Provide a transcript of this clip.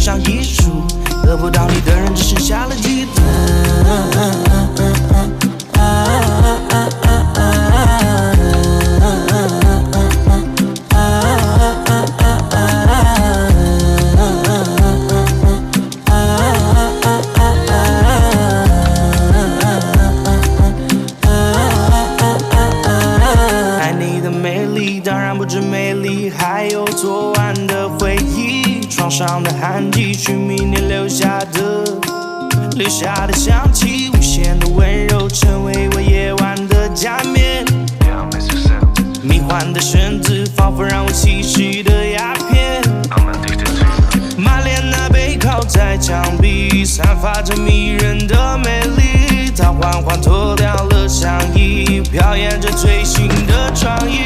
上一束，得不到你的人只剩下了嫉妒。爱你的美丽，当然不止美丽，还有昨晚的回忆，床上的汗迹，是明年留下的香气，无限的温柔，成为我夜晚的假面。迷幻的绳子，仿佛让我吸食的鸦片。马莲娜背靠在墙壁，散发着迷人的美丽。她缓缓脱掉了上衣，表演着最新的创意。